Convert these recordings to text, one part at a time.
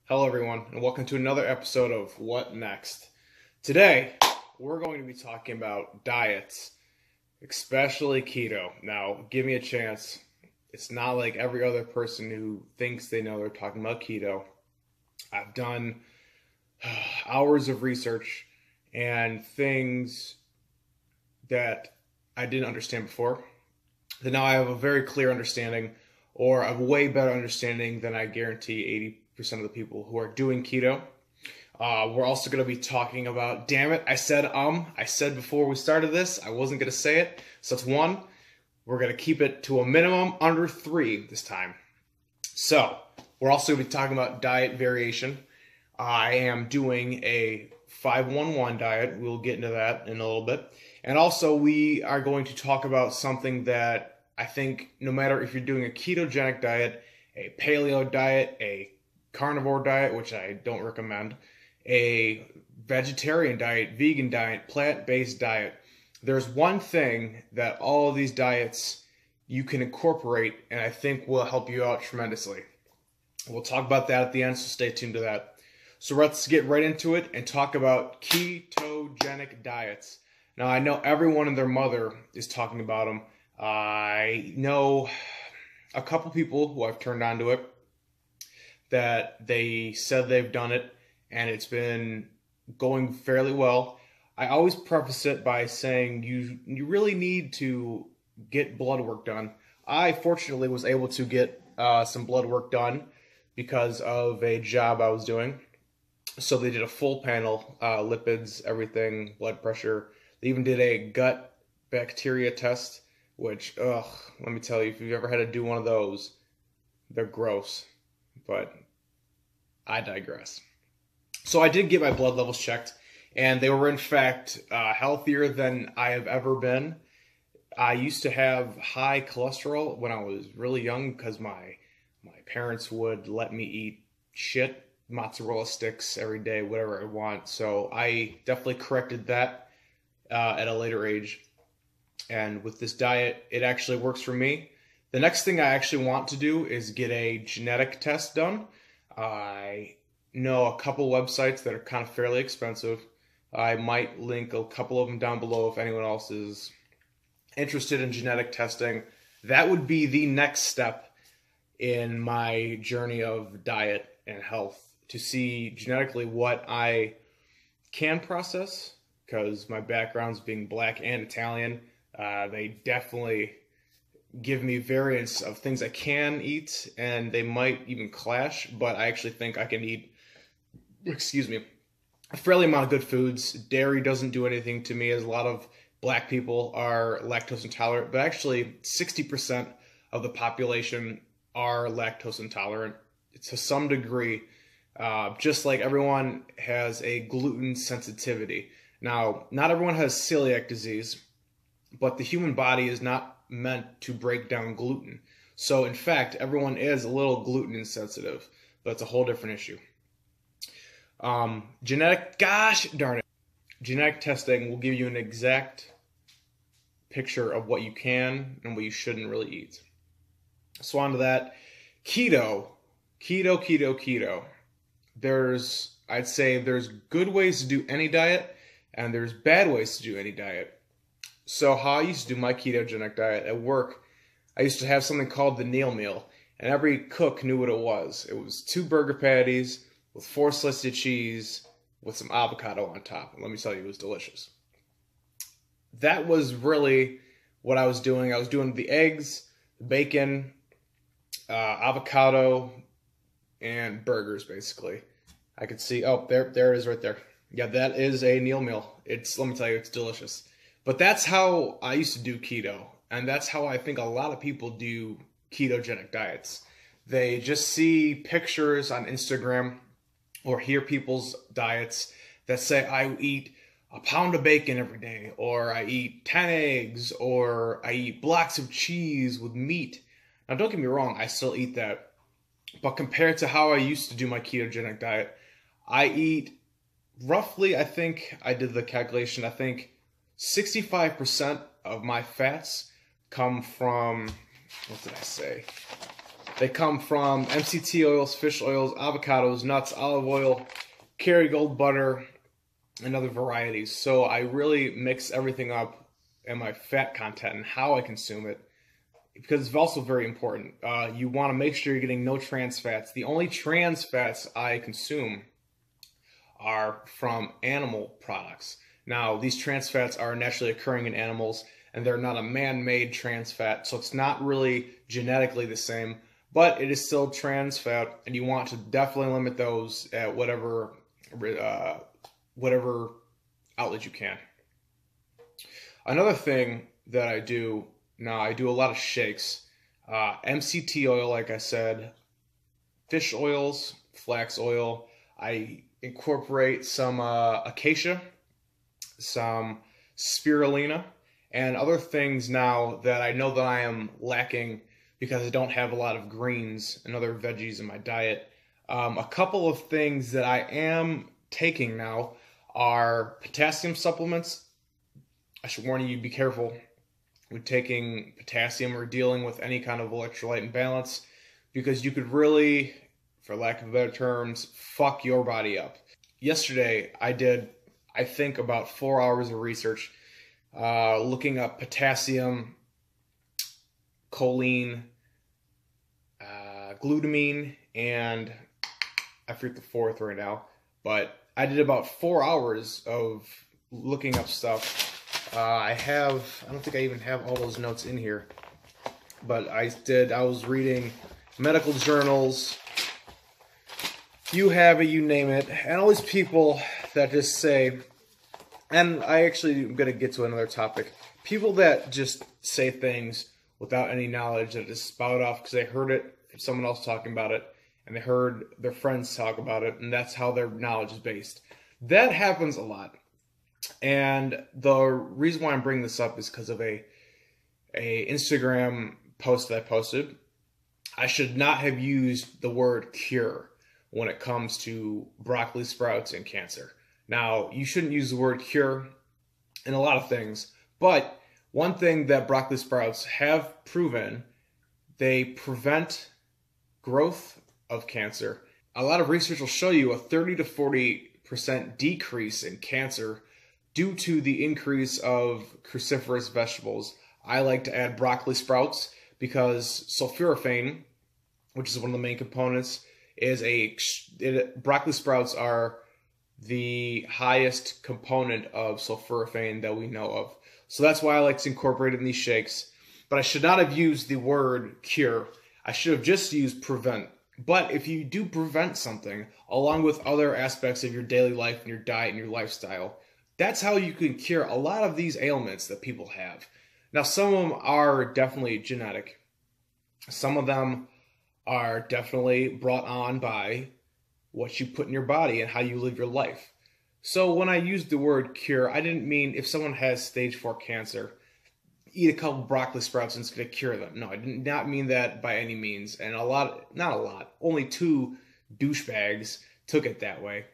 Hello everyone, and welcome to another episode of What Next. Today, we're going to be talking about diets, especially keto. Now, give me a chance. It's not like every other person who thinks they know they're talking about keto. I've done hours of research and things that I didn't understand before, that now I have a very clear understanding, or a way better understanding than I guarantee 80% of the people who are doing keto. We're also going to be talking about, damn it, I said before we started this, I wasn't going to say it. So that's one. We're going to keep it to a minimum under 3 this time. So we're also going to be talking about diet variation. I am doing a 5-1-1 diet. We'll get into that in a little bit. And also we are going to talk about something that I think no matter if you're doing a ketogenic diet, a paleo diet, a carnivore diet, which I don't recommend, a vegetarian diet, vegan diet, plant-based diet, there's one thing that all of these diets you can incorporate and I think will help you out tremendously. We'll talk about that at the end, so stay tuned to that. So let's get right into it and talk about ketogenic diets. Now, I know everyone and their mother is talking about them. I know a couple people who I've turned on to it that they said they've done it and it's been going fairly well. I always preface it by saying you really need to get blood work done. I fortunately was able to get some blood work done because of a job I was doing. So they did a full panel, lipids, everything, blood pressure. They even did a gut bacteria test, which, let me tell you, if you've ever had to do one of those, they're gross. But I digress. So I did get my blood levels checked, and they were in fact healthier than I have ever been. I used to have high cholesterol when I was really young because my parents would let me eat shit, mozzarella sticks every day, whatever I want. So I definitely corrected that at a later age. And with this diet, it actually works for me. The next thing I actually want to do is get a genetic test done. I know a couple websites that are kind of fairly expensive. I might link a couple of them down below if anyone else is interested in genetic testing. That would be the next step in my journey of diet and health, to see genetically what I can process, because my background's being black and Italian. They definitely give me variants of things I can eat, and they might even clash, but I actually think I can eat, a fairly amount of good foods. Dairy doesn't do anything to me, as a lot of black people are lactose intolerant, but actually 60% of the population are lactose intolerant to some degree, just like everyone has a gluten sensitivity. Now, not everyone has celiac disease, but the human body is not meant to break down gluten. So in fact, everyone is a little gluten insensitive, but it's a whole different issue. Genetic testing will give you an exact picture of what you can and what you shouldn't really eat. So on to that. Keto. I'd say there's good ways to do any diet, and there's bad ways to do any diet. So how I used to do my ketogenic diet at work, I used to have something called the Neil meal, and every cook knew what it was. It was 2 burger patties with 4 slices of cheese with some avocado on top. And let me tell you, it was delicious. That was really what I was doing. I was doing the eggs, bacon, avocado, and burgers, basically. I could see, there it is right there. Yeah, that is a Neil meal. Let me tell you, it's delicious. But that's how I used to do keto, and that's how I think a lot of people do ketogenic diets. They just see pictures on Instagram or hear people's diets that say, I eat a pound of bacon every day, or I eat 10 eggs, or I eat blocks of cheese with meat. Now, don't get me wrong, I still eat that. But compared to how I used to do my ketogenic diet, I eat roughly, I think, I did the calculation, I think 65% of my fats come from, what did I say? They come from MCT oils, fish oils, avocados, nuts, olive oil, Kerrygold butter, and other varieties. So I really mix everything up and my fat content and how I consume it, because it's also very important. You want to make sure you're getting no trans fats. The only trans fats I consume are from animal products. Now, these trans fats are naturally occurring in animals, and they're not a man-made trans fat, so it's not really genetically the same, but it is still trans fat, and you want to definitely limit those at whatever outlet you can. Another thing that I do now, I do a lot of shakes. MCT oil, like I said, fish oils, flax oil. I incorporate some acacia, some spirulina, and other things now that I know that I am lacking because I don't have a lot of greens and other veggies in my diet. A couple of things that I am taking now are potassium supplements. I should warn you, be careful with taking potassium or dealing with any kind of electrolyte imbalance, because you could really, for lack of better terms, fuck your body up. Yesterday, I did, I think, about 4 hours of research looking up potassium, choline, glutamine, and I forget the fourth right now, but I did about 4 hours of looking up stuff. I don't think I even have all those notes in here, but I was reading medical journals, you have it, you name it, and all these people that just say, and I actually am going to get to another topic, people that just say things without any knowledge, that just spout off because they heard it from someone else talking about it, and they heard their friends talk about it, and that's how their knowledge is based. That happens a lot. And the reason why I'm bringing this up is because of a Instagram post that I posted. I should not have used the word cure when it comes to broccoli sprouts and cancer. Now, you shouldn't use the word cure in a lot of things, but one thing that broccoli sprouts have proven, they prevent growth of cancer. A lot of research will show you a 30 to 40% decrease in cancer due to the increase of cruciferous vegetables. I like to add broccoli sprouts because sulforaphane, which is one of the main components, broccoli sprouts are the highest component of sulforaphane that we know of. So that's why I like to incorporate it in these shakes. But I should not have used the word cure. I should have just used prevent. But if you do prevent something, along with other aspects of your daily life and your diet and your lifestyle, that's how you can cure a lot of these ailments that people have. Now, some of them are definitely genetic. Some of them are definitely brought on by what you put in your body and how you live your life. So when I used the word cure, I didn't mean if someone has stage 4 cancer, eat a couple broccoli sprouts and it's going to cure them. No, I did not mean that by any means. And only 2 douchebags took it that way.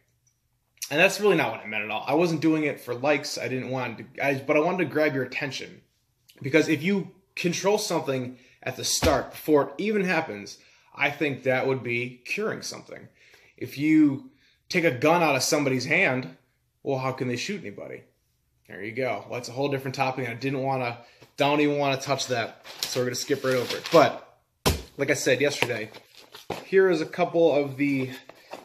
And that's really not what I meant at all. I wasn't doing it for likes. But I wanted to grab your attention. Because if you control something at the start, before it even happens, I think that would be curing something. If you take a gun out of somebody's hand, well, how can they shoot anybody? There you go. Well, that's a whole different topic, and I don't even want to touch that, so we're going to skip right over it. But, like I said yesterday, here is a couple of the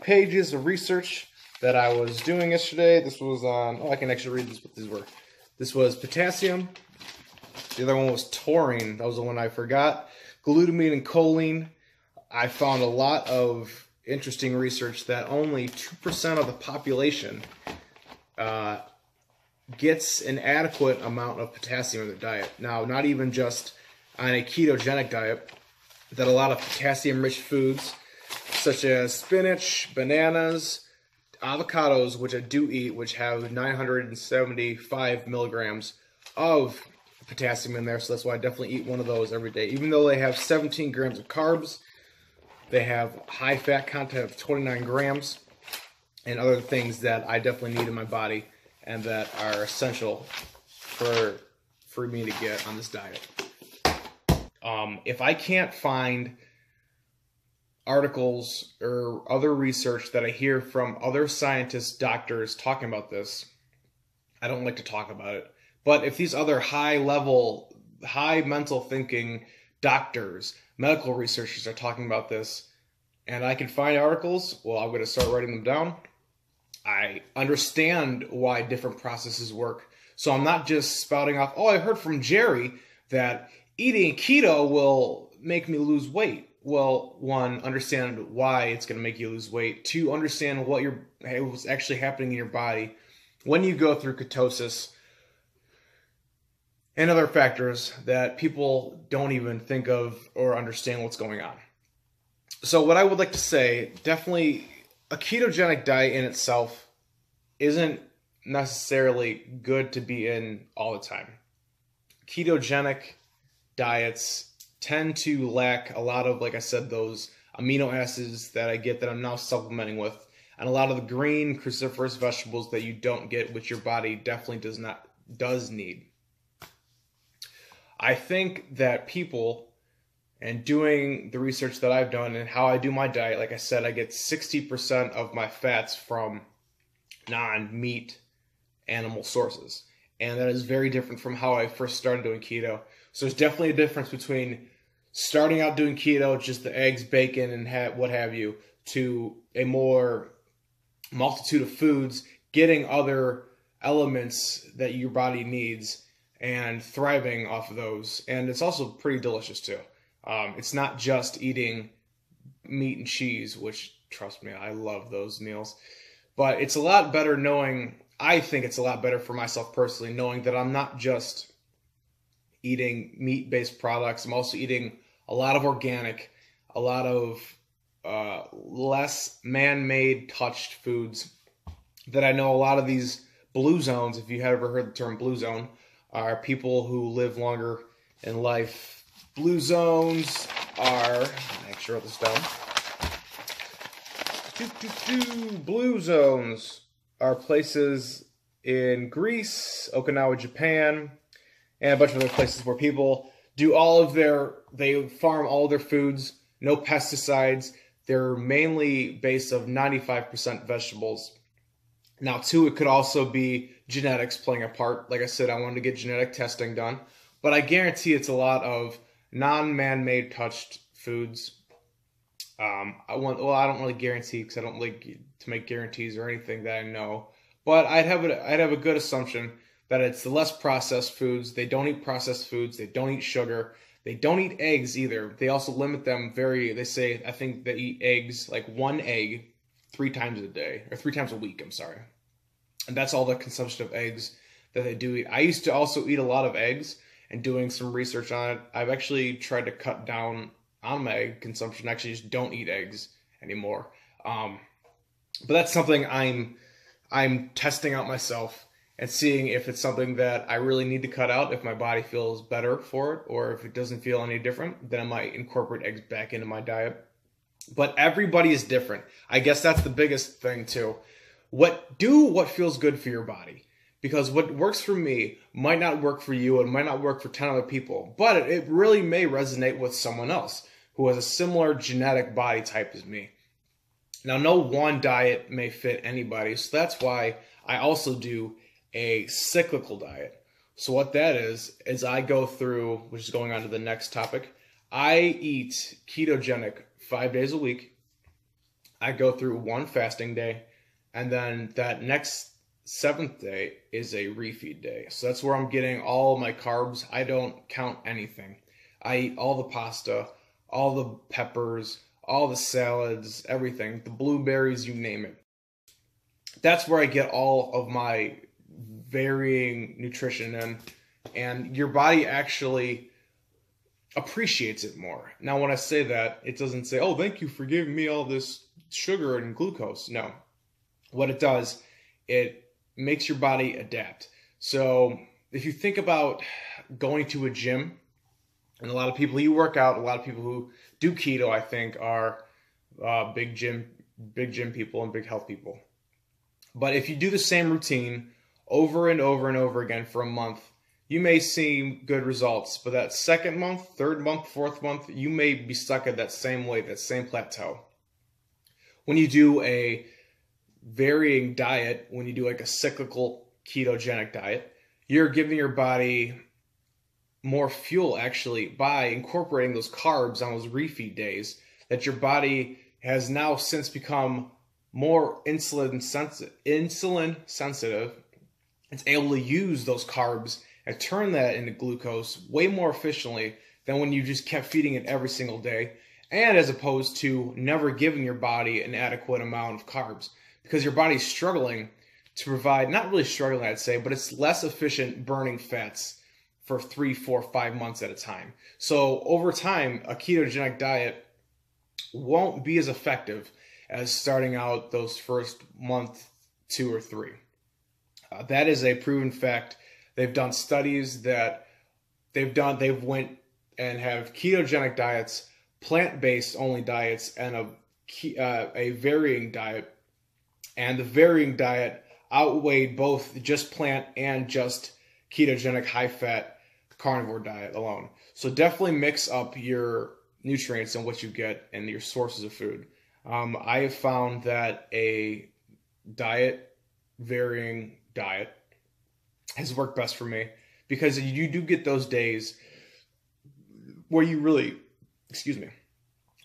pages of research that I was doing yesterday. This was on, I can actually read what these were. This was potassium. The other one was taurine. That was the one I forgot. Glutamine and choline. I found a lot of interesting research that only 2% of the population gets an adequate amount of potassium in their diet. Now, not even just on a ketogenic diet, that a lot of potassium-rich foods, such as spinach, bananas, avocados, which I do eat, which have 975 milligrams of potassium in there, so that's why I definitely eat one of those every day. Even though they have 17 grams of carbs, they have high fat content of 29 grams, and other things that I definitely need in my body and that are essential for me to get on this diet. If I can't find articles or other research that I hear from other scientists, doctors talking about this, I don't like to talk about it. But if these other high mental thinking doctors, medical researchers are talking about this, and I can find articles, well, I'm going to start writing them down. I understand why different processes work. So I'm not just spouting off, oh, I heard from Jerry that eating keto will make me lose weight. Well, one, understand why it's going to make you lose weight. Two, understand what's actually happening in your body when you go through ketosis and other factors that people don't even think of or understand what's going on. So what I would like to say, definitely a ketogenic diet in itself isn't necessarily good to be in all the time. Ketogenic diets tend to lack a lot of, like I said, those amino acids that I get that I'm now supplementing with, and a lot of the green cruciferous vegetables that you don't get, which your body definitely does need. I think that people, and doing the research that I've done and how I do my diet, like I said, I get 60% of my fats from non-meat animal sources. And that is very different from how I first started doing keto. So there's definitely a difference between starting out doing keto, just the eggs, bacon, and what have you, to a more multitude of foods, getting other elements that your body needs and thriving off of those. And it's also pretty delicious too. It's not just eating meat and cheese, which, trust me, I love those meals. But it's a lot better I think it's a lot better for myself personally, knowing that I'm not just eating meat-based products. I'm also eating a lot of organic, a lot of less man-made touched foods that I know a lot of these blue zones, if you have ever heard the term blue zone, are people who live longer in life. Blue zones are, I actually wrote this down. Blue zones are places in Greece, Okinawa, Japan, and a bunch of other places where people do they farm all of their foods, no pesticides. They're mainly based of 95% vegetables. Now, too, it could also be genetics playing a part. Like I said, I wanted to get genetic testing done, but I guarantee it's a lot of non-man-made touched foods. I don't really guarantee because I don't like to make guarantees or anything that I know, but I'd have a good assumption that it's the less processed foods. They don't eat processed foods. They don't eat sugar. They don't eat eggs either. They also limit them they say, I think they eat eggs, like one egg 3 times a day, or 3 times a week, I'm sorry. And that's all the consumption of eggs that they do eat. I used to also eat a lot of eggs, and doing some research on it, I've actually tried to cut down on my egg consumption. I actually just don't eat eggs anymore. But that's something I'm testing out myself and seeing if it's something that I really need to cut out, if my body feels better for it, or if it doesn't feel any different, then I might incorporate eggs back into my diet. But everybody is different. I guess that's the biggest thing too. Do what feels good for your body. Because what works for me might not work for you and might not work for 10 other people. But it really may resonate with someone else who has a similar genetic body type as me. Now, no one diet may fit anybody. So that's why I also do a cyclical diet. So what that is I go through, which is going on to the next topic, I eat ketogenic 5 days a week. I go through one fasting day, and then that next 7th day is a refeed day. So that's where I'm getting all my carbs. I don't count anything. I eat all the pasta, all the peppers, all the salads, everything, the blueberries, you name it. That's where I get all of my varying nutrition in, and your body actually appreciates it more. Now, when I say that, it doesn't say, oh, thank you for giving me all this sugar and glucose. No. What it does, it makes your body adapt. So if you think about going to a gym, and a lot of people who work out, a lot of people who do keto, I think, are big gym people and big health people. But if you do the same routine over and over and over again for a month, you may see good results, but that second month, third month, fourth month, you may be stuck at that same weight, that same plateau. When you do a varying diet, when you do like a cyclical ketogenic diet, you're giving your body more fuel actually by incorporating those carbs on those refeed days that your body has now since become more insulin sensitive. It's able to use those carbs and turn that into glucose way more efficiently than when you just kept feeding it every single day, and as opposed to never giving your body an adequate amount of carbs, because your body's struggling to provide, not really struggling I'd say, but it's less efficient burning fats for 3, 4, 5 months at a time. So over time, a ketogenic diet won't be as effective as starting out those first month, 2 or 3. That is a proven fact. They've done studies that they've went and have ketogenic diets, plant-based only diets, and a varying diet. And the varying diet outweighed both just plant and just ketogenic high-fat carnivore diet alone. So definitely mix up your nutrients and what you get and your sources of food. I have found that a varying diet has worked best for me, because you do get those days where you really,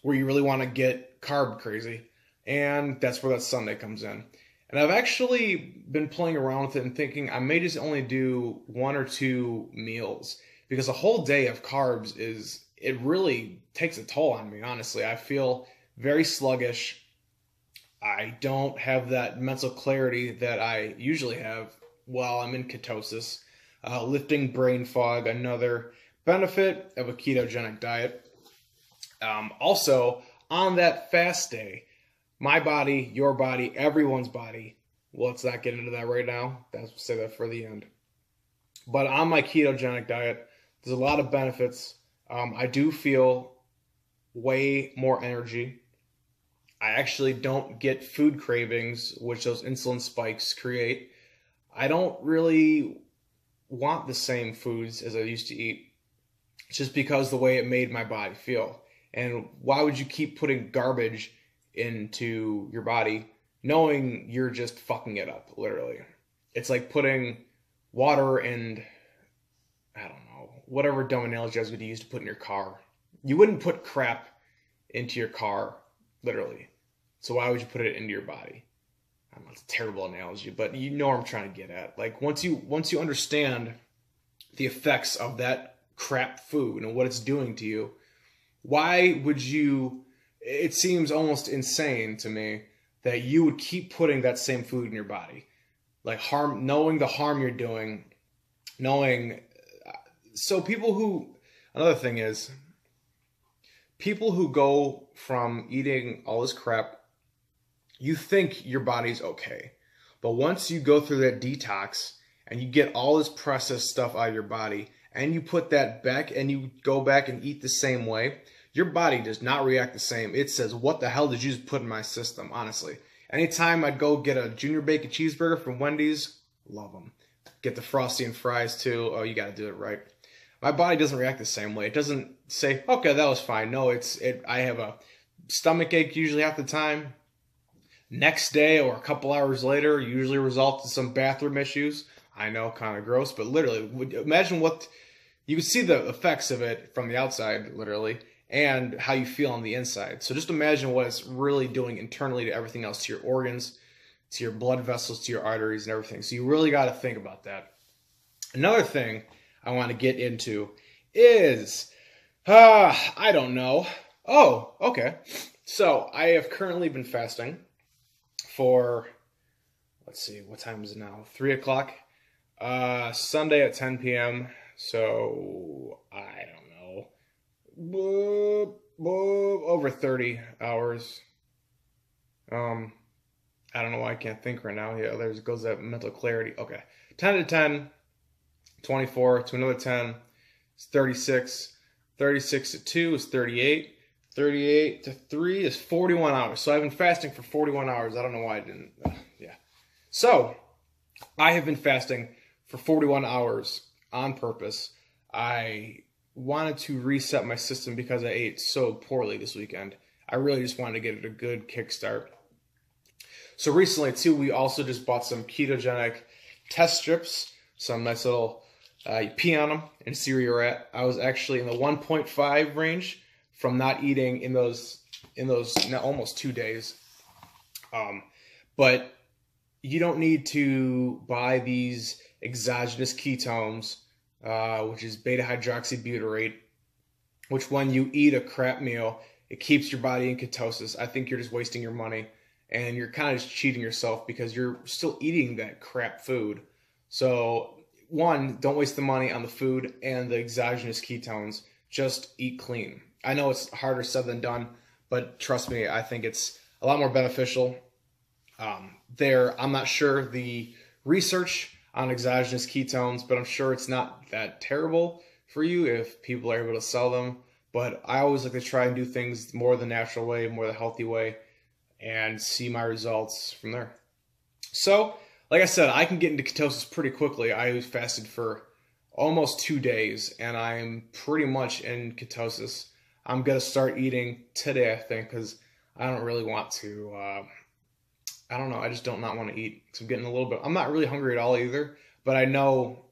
want to get carb crazy, and that's where that Sunday comes in. And I've actually been playing around with it and thinking I may just only do 1 or 2 meals, because a whole day of carbs it really takes a toll on me, honestly. I feel very sluggish. I don't have that mental clarity that I usually have while I'm in ketosis. Lifting brain fog, another benefit of a ketogenic diet. Also, on that fast day, my body, your body, everyone's body, well, let's not get into that right now. Save that for the end. But on my ketogenic diet, there's a lot of benefits. I do feel way more energy. I actually don't get food cravings, which those insulin spikes create. I don't really want the same foods as I used to eat, just because the way it made my body feel. And why would you keep putting garbage into your body knowing you're just fucking it up, literally? It's like putting water and, I don't know, whatever dumb analogy I was going to use to put in your car. You wouldn't put crap into your car, literally. So why would you put it into your body? I don't know, it's a terrible analogy, but you know what I'm trying to get at. Like, once you understand the effects of that crap food and what it's doing to you, why would you, it seems almost insane to me that you would keep putting that same food in your body. Like, knowing the harm you're doing, so another thing is, people who go from eating all this crap, you think your body's okay. But once you go through that detox and you get all this processed stuff out of your body and you put that back and you go back and eat the same way, your body does not react the same. It says, what the hell did you just put in my system, honestly? Anytime I'd go get a junior bacon cheeseburger from Wendy's, love them. Get the frosty and fries too. Oh, you got to do it right. My body doesn't react the same way. It doesn't say, okay, that was fine. No, I have a stomach ache usually half the time. Next day or a couple hours later usually results in some bathroom issues. I know, kind of gross, but literally, imagine what you would see the effects of it from the outside, literally, and how you feel on the inside. So just imagine what it's really doing internally to everything else, to your organs, to your blood vessels, to your arteries and everything. So you really got to think about that. Another thing I want to get into is, I don't know. Oh, okay. So I have currently been fasting for, let's see, what time is it now? 3 o'clock. Sunday at 10 p.m. So I don't know. Over 30 hours. I don't know why I can't think right now. Yeah, there goes that mental clarity. Okay. 10 to 10, 24 to another 10 is 36. 36 to 2 is 38. 38 to 3 is 41 hours. So I've been fasting for 41 hours. I don't know why I didn't. Yeah. So I have been fasting for 41 hours on purpose. I wanted to reset my system because I ate so poorly this weekend. I really just wanted to get it a good kickstart. So recently, too, we also just bought some ketogenic test strips, some nice little, you pee on them and see where you're at. I was actually in the 1.5 range from not eating in those almost 2 days. But you don't need to buy these exogenous ketones, which is beta-hydroxybutyrate, which when you eat a crap meal, it keeps your body in ketosis. I think you're just wasting your money, and you're kind of just cheating yourself because you're still eating that crap food. So, one, don't waste the money on the food and the exogenous ketones. Just eat clean. I know it's harder said than done, but trust me, I think it's a lot more beneficial. I'm not sure the research on exogenous ketones, but I'm sure it's not that terrible for you if people are able to sell them. But I always like to try and do things more the natural way, more the healthy way, and see my results from there. So, like I said, I can get into ketosis pretty quickly. I fasted for almost 2 days, and I'm pretty much in ketosis. I'm going to start eating today, I think, because I don't really want to, I don't know, I just don't not want to eat. So I'm getting a little bit, I'm not really hungry at all either, but I know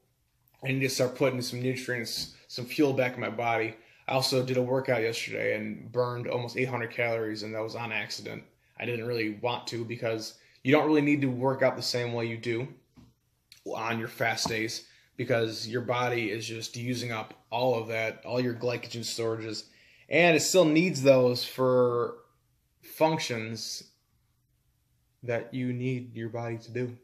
I need to start putting some nutrients, some fuel back in my body. I also did a workout yesterday and burned almost 800 calories, and that was on accident. I didn't really want to because you don't really need to work out the same way you do on your fast days because your body is just using up all of that, all your glycogen storages, and it still needs those for functions that you need your body to do.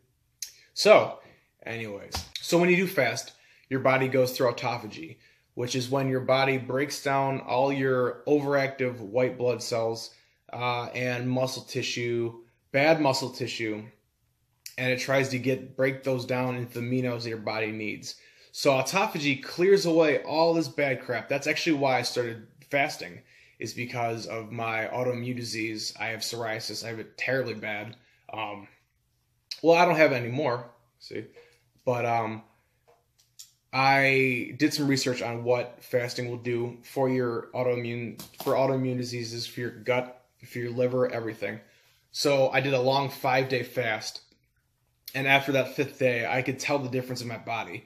So, anyways, so when you do fast, your body goes through autophagy, which is when your body breaks down all your overactive white blood cells and muscle tissue, bad muscle tissue, and it tries to break those down into the aminos that your body needs. So autophagy clears away all this bad crap. That's actually why I started fasting, is because of my autoimmune disease. I have psoriasis. I have it terribly bad. Well, I don't have it anymore, see, but I did some research on what fasting will do for your autoimmune diseases, for your gut, for your liver, everything. So I did a long 5-day fast, and after that 5th day, I could tell the difference in my body.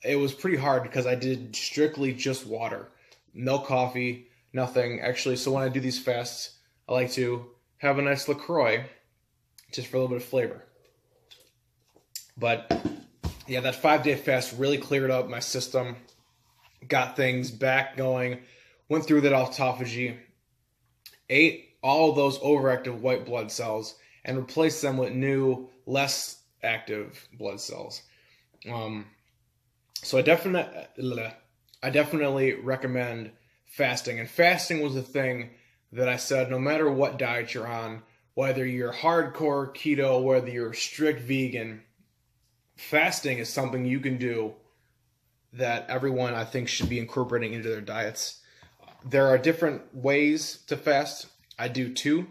It was pretty hard because I did strictly just water, no coffee, nothing. Actually, so when I do these fasts, I like to have a nice LaCroix, just for a little bit of flavor. But yeah, that 5-day fast really cleared up my system, got things back going, went through that autophagy, ate all those overactive white blood cells, and replaced them with new, less active blood cells. So I definitely recommend fasting. And fasting was the thing that I said, no matter what diet you're on, whether you're hardcore keto, whether you're strict vegan, fasting is something you can do that everyone, I think, should be incorporating into their diets. There are different ways to fast. I do 2.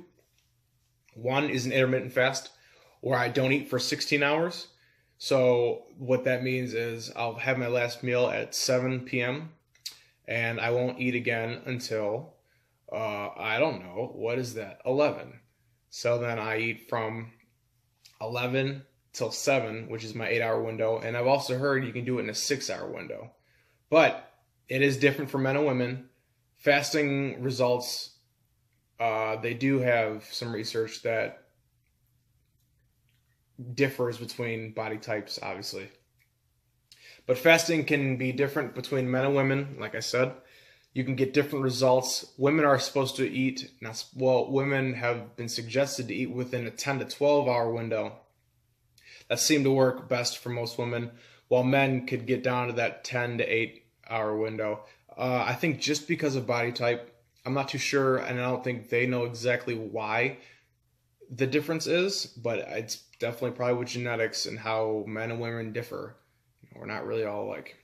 One is an intermittent fast, where I don't eat for 16 hours. So what that means is I'll have my last meal at 7 p.m. and I won't eat again until, I don't know, what is that, 11. So then I eat from 11 till 7, which is my 8-hour window. And I've also heard you can do it in a 6-hour window. But it is different for men and women. Fasting results, they do have some research that differs between body types, obviously. But fasting can be different between men and women, like I said. You can get different results. Women are supposed to eat, women have been suggested to eat within a 10 to 12 hour window. That seemed to work best for most women, while men could get down to that 10 to 8 hour window. I think just because of body type, I'm not too sure, and I don't think they know exactly why the difference is, but it's definitely probably with genetics and how men and women differ. We're not really all alike.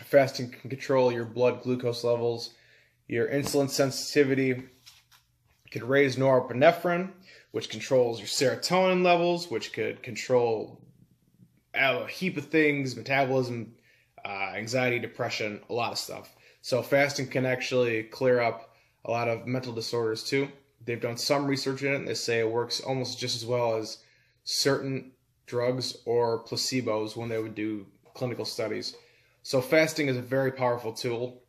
Fasting can control your blood glucose levels, your insulin sensitivity. It could raise norepinephrine, which controls your serotonin levels, which could control a heap of things, metabolism, anxiety, depression, a lot of stuff. So fasting can actually clear up a lot of mental disorders too. They've done some research in it, and they say it works almost just as well as certain drugs or placebos when they would do clinical studies. So fasting is a very powerful tool.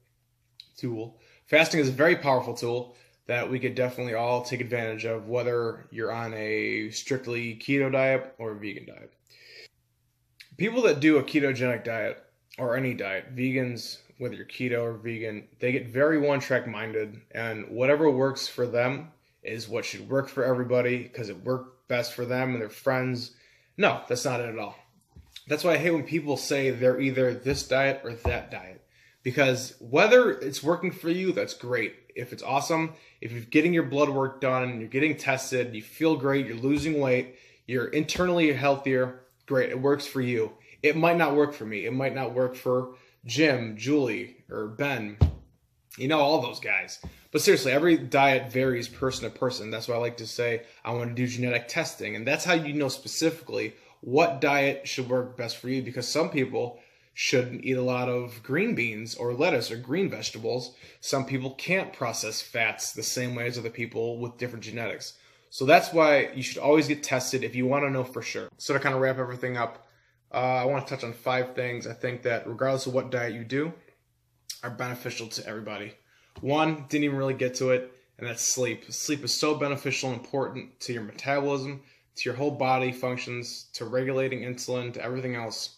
Fasting is a very powerful tool that we could definitely all take advantage of, whether you're on a strictly keto diet or a vegan diet. People that do a ketogenic diet, or any diet, vegans, whether you're keto or vegan, they get very one-track minded, and whatever works for them is what should work for everybody because it worked best for them and their friends. No, that's not it at all. That's why I hate when people say they're either this diet or that diet. Because whether it's working for you, that's great. If it's awesome, if you're getting your blood work done, you're getting tested, you feel great, you're losing weight, you're internally healthier, great, it works for you. It might not work for me. It might not work for Jim, Julie, or Ben. You know, all those guys. But seriously, every diet varies person to person. That's why I like to say I want to do genetic testing. And that's how you know specifically what diet should work best for you, because some people shouldn't eat a lot of green beans or lettuce or green vegetables. Some people can't process fats the same way as other people with different genetics. So that's why you should always get tested if you want to know for sure. So to kind of wrap everything up, I want to touch on 5 things I think that regardless of what diet you do are beneficial to everybody. 1, didn't even really get to it, and that's sleep. Sleep is so beneficial and important to your metabolism, to your whole body functions, to regulating insulin, to everything else,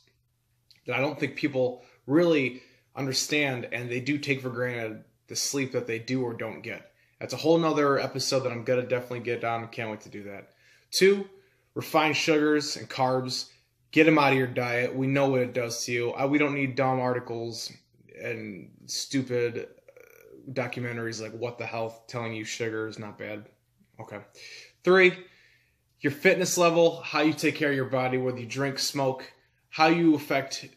that I don't think people really understand, and they do take for granted the sleep that they do or don't get. That's a whole nother episode that I'm going to definitely get on. Can't wait to do that. 2, refined sugars and carbs. Get them out of your diet. We know what it does to you. We don't need dumb articles and stupid documentaries like What the Health telling you sugar is not bad. Okay. 3, your fitness level, how you take care of your body, whether you drink, smoke, how you affect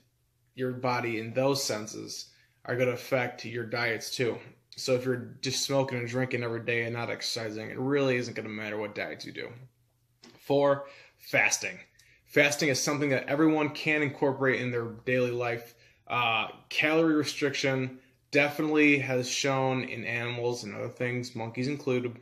your body in those senses are going to affect your diets too. So if you're just smoking and drinking every day and not exercising, it really isn't going to matter what diets you do. 4, fasting. Fasting is something that everyone can incorporate in their daily life. Calorie restriction definitely has shown in animals and other things, monkeys included,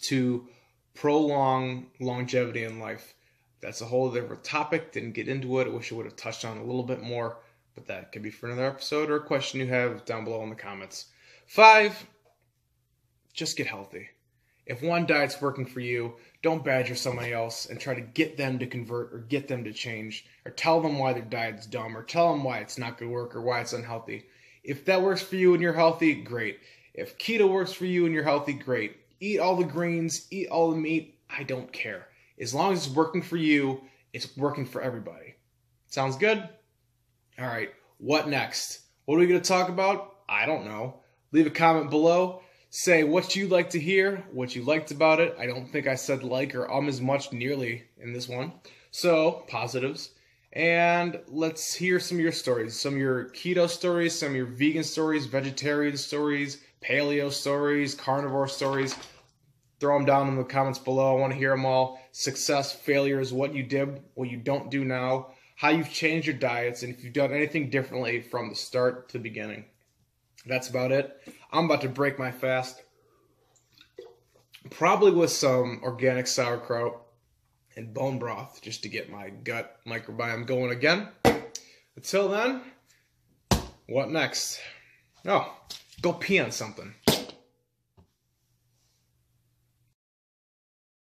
to prolong longevity in life. That's a whole different topic. Didn't get into it. I wish I would have touched on it a little bit more, but that could be for another episode or a question you have down below in the comments. 5, just get healthy. If one diet's working for you, don't badger somebody else and try to get them to convert or get them to change or tell them why their diet's dumb or tell them why it's not going to work or why it's unhealthy. If that works for you and you're healthy, great. If keto works for you and you're healthy, great. Eat all the greens, eat all the meat, I don't care. As long as it's working for you, it's working for everybody. Sounds good? All right, what next? What are we going to talk about? I don't know. Leave a comment below. Say what you'd like to hear, what you liked about it. I don't think I said like or as much nearly in this one. So, positives. And let's hear some of your stories. Some of your keto stories, some of your vegan stories, vegetarian stories, paleo stories, carnivore stories. Throw them down in the comments below. I want to hear them all. Success, failures, what you did, what you don't do now, how you've changed your diets, and if you've done anything differently from the start to the beginning. That's about it. I'm about to break my fast. Probably with some organic sauerkraut and bone broth just to get my gut microbiome going again. Until then, what next? Oh, go pee on something.